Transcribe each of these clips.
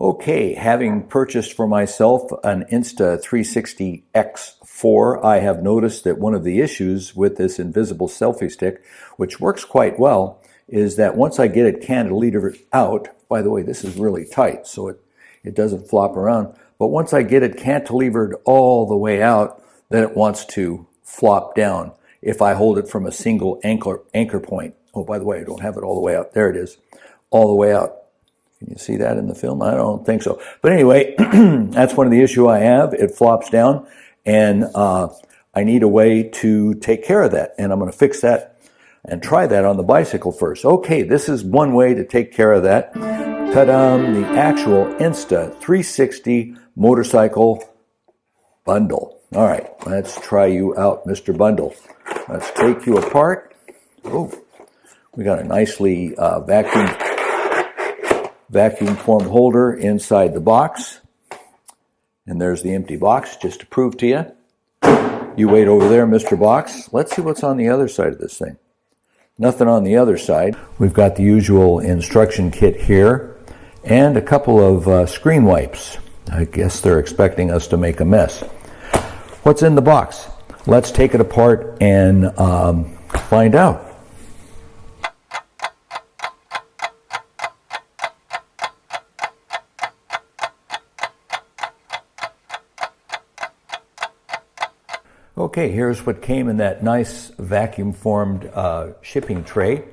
Okay, having purchased for myself an Insta360 X4, I have noticed that one of the issues with this invisible selfie stick, which works quite well, is that once I get it cantilevered out, by the way, this is really tight, so it doesn't flop around, but once I get it cantilevered all the way out, then it wants to flop down if I hold it from a single anchor point. Oh, by the way, I don't have it all the way out. There it is, all the way out. Can you see that in the film? I don't think so. But anyway, that's one of the issues I have. It flops down, and I need a way to take care of that. And I'm going to fix that and try that on the bicycle first. Okay, this is one way to take care of that. Ta-da! The actual Insta360 Motorcycle Bundle. All right, let's try you out, Mr. Bundle. Let's take you apart. Oh, we got a nicely vacuum formed holder inside the box. And there's the empty box, just to prove to you. You wait over there, Mr. Box. Let's see what's on the other side of this thing. Nothing on the other side. We've got the usual instruction kit here and a couple of screen wipes. I guess they're expecting us to make a mess. What's in the box? Let's take it apart and find out. Okay, here's what came in that nice vacuum-formed shipping tray.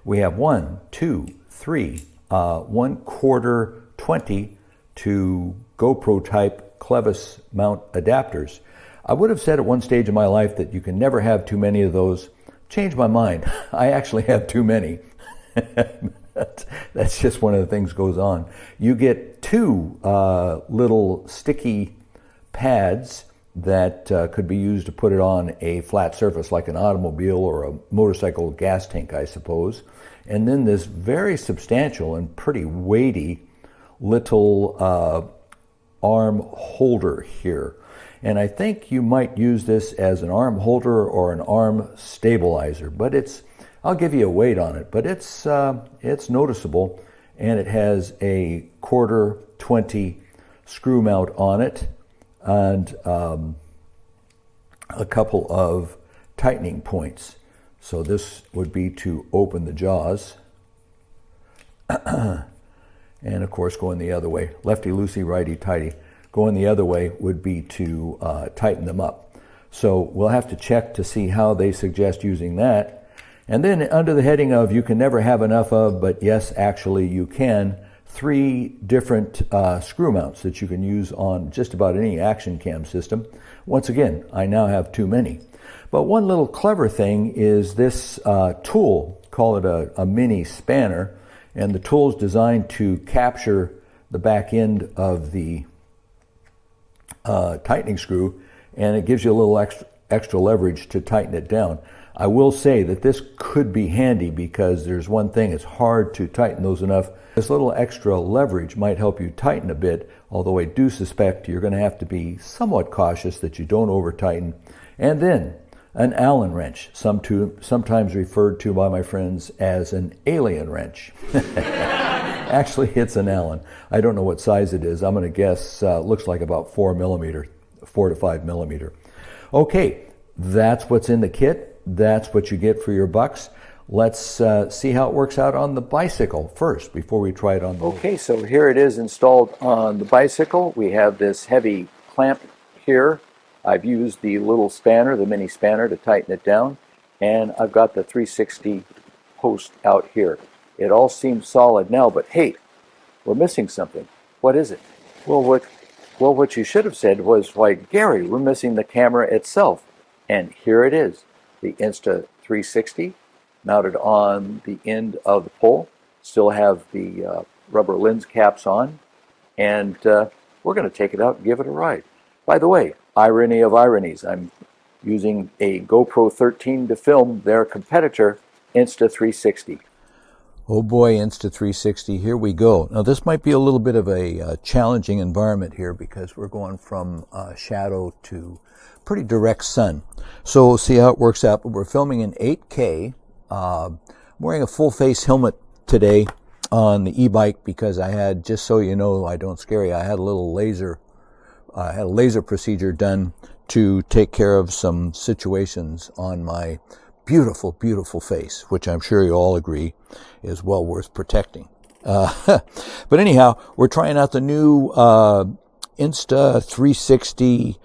We have 1, 2, 3, 1/4 20 to GoPro type clevis mount adapters. I would have said at one stage in my life that you can never have too many of those. Changed my mind. I actually have too many. That's just one of the things goes on. You get two little sticky pads that could be used to put it on a flat surface like an automobile or a motorcycle gas tank, I suppose. And then this very substantial and pretty weighty little arm holder here. And I think you might use this as an arm holder or an arm stabilizer, but I'll give you a weight on it, but it's noticeable, and it has a 1/4 20 screw mount on it, and a couple of tightening points. So this would be to open the jaws, and of course going the other way, lefty loosey, righty tighty. Going the other way would be to tighten them up. So we'll have to check to see how they suggest using that. And then under the heading of you can never have enough of, but yes, actually you can, 3 different screw mounts that you can use on just about any action cam system. Once again, I now have too many. But one little clever thing is this tool, call it a mini spanner, and the tool is designed to capture the back end of the tightening screw, and it gives you a little extra leverage to tighten it down. I will say that this could be handy because there's one thing, it's hard to tighten those enough. This little extra leverage might help you tighten a bit, although I do suspect you're going to have to be somewhat cautious that you don't over tighten. And then an Allen wrench, sometimes referred to by my friends as an alien wrench. Actually, it's an Allen. I don't know what size it is. I'm going to guess looks like about 4 to 5 millimeter. Okay, that's what's in the kit. That's what you get for your bucks. Let's see how it works out on the bicycle first before we try it on the... Okay, so here it is installed on the bicycle. We have this heavy clamp here. I've used the little spanner, the mini spanner, to tighten it down. And I've got the 360 post out here. It all seems solid now, but hey, we're missing something. What is it? Well, what you should have said was, why, Gary, we're missing the camera itself. And here it is, the Insta360 mounted on the end of the pole. Still have the rubber lens caps on, and we're going to take it out and give it a ride. By the way, irony of ironies, I'm using a GoPro 13 to film their competitor, Insta360. Oh boy, Insta360, here we go. Now this might be a little bit of a challenging environment here because we're going from shadow to pretty direct sun. So we'll see how it works out. But we're filming in 8K. I'm wearing a full face helmet today. on the e-bike because I had, just so you know, I don't scare you, I had a little laser procedure done to take care of some situations on my beautiful, beautiful face, which I'm sure you all agree is well worth protecting. But anyhow, we're trying out the new Insta360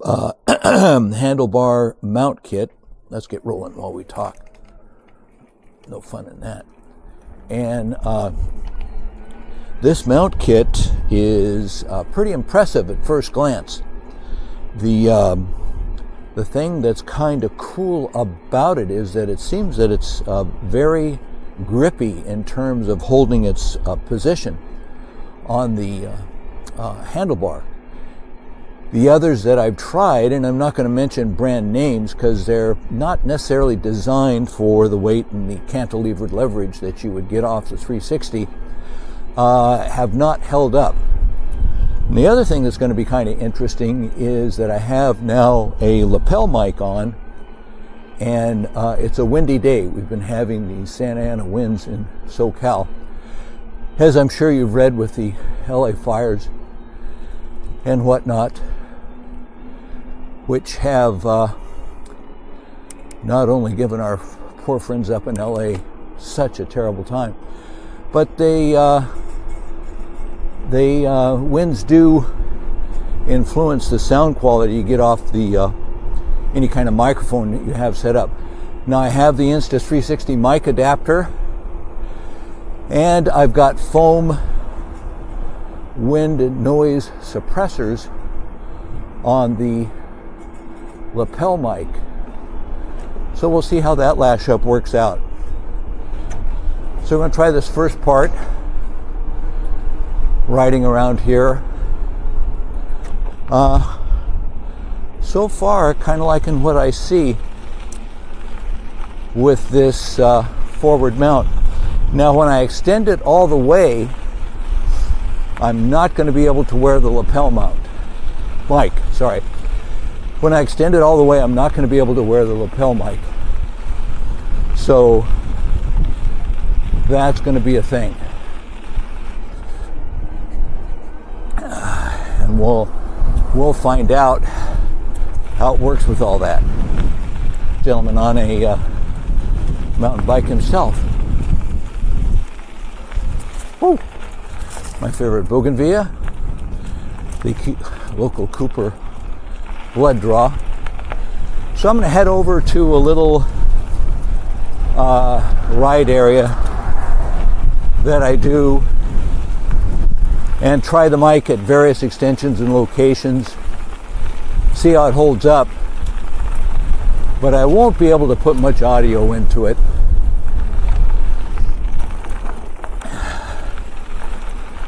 handlebar mount kit. Let's get rolling while we talk. No fun in that. And this mount kit is pretty impressive at first glance. The thing that's kind of cool about it is that it seems that it's very grippy in terms of holding its position on the handlebar. The others that I've tried, and I'm not going to mention brand names because they're not necessarily designed for the weight and the cantilevered leverage that you would get off the 360, have not held up. And the other thing that's going to be kind of interesting is that I have now a lapel mic on, and it's a windy day. We've been having the Santa Ana winds in SoCal, as I'm sure you've read with the LA fires and whatnot, which have not only given our poor friends up in LA such a terrible time, but winds do influence the sound quality you get off the any kind of microphone that you have set up. Now I have the Insta360 mic adapter, and I've got foam wind and noise suppressors on the lapel mic. So we'll see how that lash up works out. So we're going to try this first part, riding around here. So far, kind of liking what I see with this forward mount. Now, when I extend it all the way, I'm not going to be able to wear the lapel mic. Sorry. When I extend it all the way, I'm not going to be able to wear the lapel mic. So that's going to be a thing. And we'll find out how it works with all that. Gentleman on a mountain bike himself. Woo. My favorite bougainvillea, the local Cooper blood draw. So I'm going to head over to a little ride area that I do and try the mic at various extensions and locations, see how it holds up. But I won't be able to put much audio into it.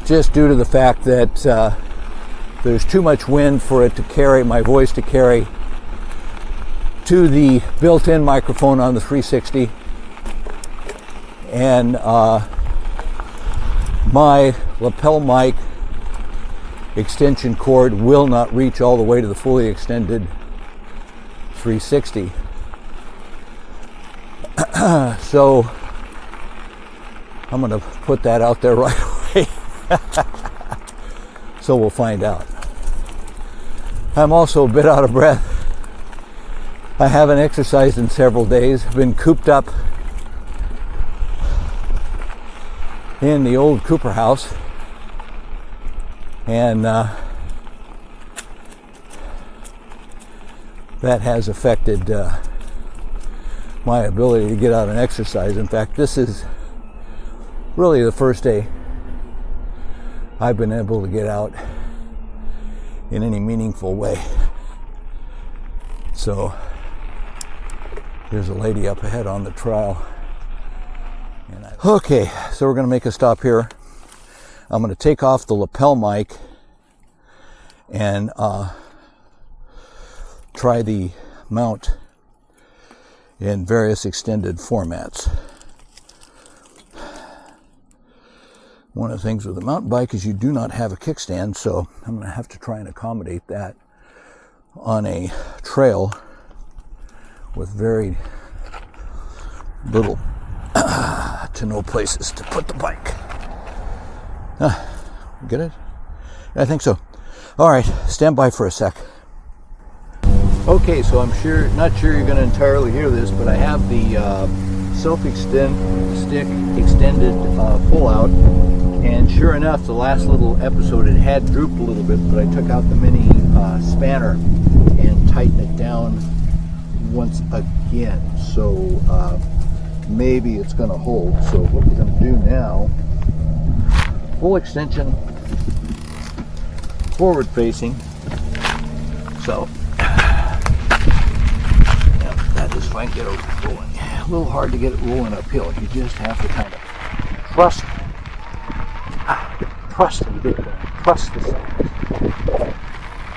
Just due to the fact that there's too much wind for it to carry, my voice to carry to the built-in microphone on the 360. And my lapel mic extension cord will not reach all the way to the fully extended 360. So I'm going to put that out there right away. So we'll find out. I'm also a bit out of breath. I haven't exercised in several days. I've been cooped up in the old Cooper house, and that has affected my ability to get out and exercise. In fact, this is really the first day I've been able to get out in any meaningful way. So there's a lady up ahead on the trail. Okay, so we're going to make a stop here. I'm going to take off the lapel mic and try the mount in various extended formats. One of the things with the mountain bike is you do not have a kickstand, so I'm going to have to try and accommodate that on a trail with very little to no places to put the bike. Get it? I think so. All right, stand by for a sec. Okay, so I'm not sure you're going to entirely hear this, but I have the stick extended pull-out, and sure enough, the last little episode it had drooped a little bit, but I took out the mini spanner and tightened it down once again, so maybe it's going to hold. So what we're going to do now, full extension, forward facing. So that is if I can get it rolling. A little hard to get it rolling uphill. You just have to kind of trust and get going. Trust the sides.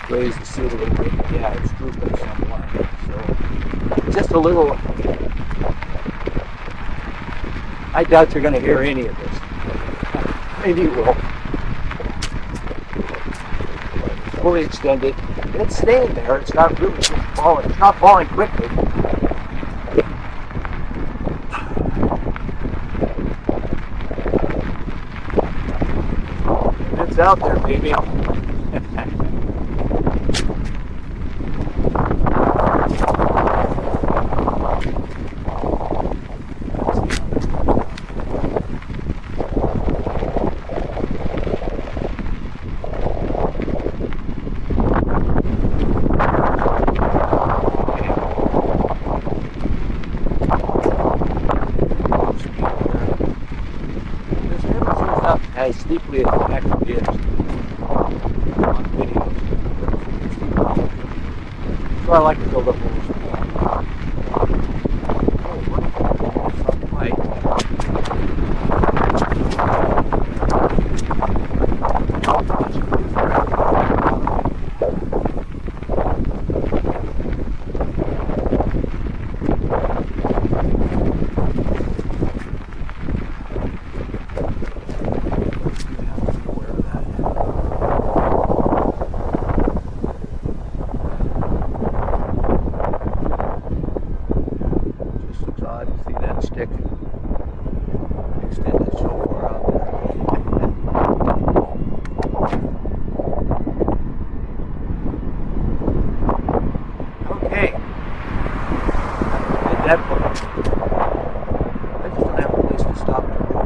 Raise the seat a little bit. Yeah, it's drooping somewhat. So just a little. I doubt you're going to hear any of this. Maybe you will. Fully extended. It's staying there. It's not really falling. It's not falling quickly. It's out there, baby. As steeply as it actually is on videos. So I like to build up a little speed. Stick extended so far out there. Okay. At that point, I just don't have a place to stop to roll.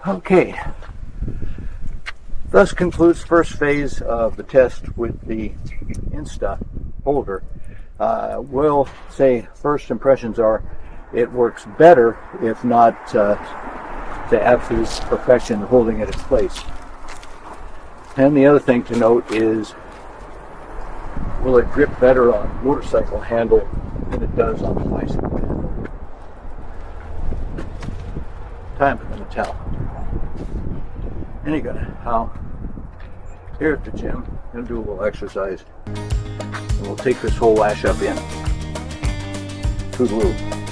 Okay, thus concludes first phase of the test with the Insta holder. We'll say first impressions are it works better, if not to absolute perfection, holding it in place. And the other thing to note is, will it grip better on motorcycle handle than it does on the bicycle handle? Time is going to tell. And you're gonna, here at the gym, gonna do a little exercise. And we'll take this whole lash up in. Toodaloo.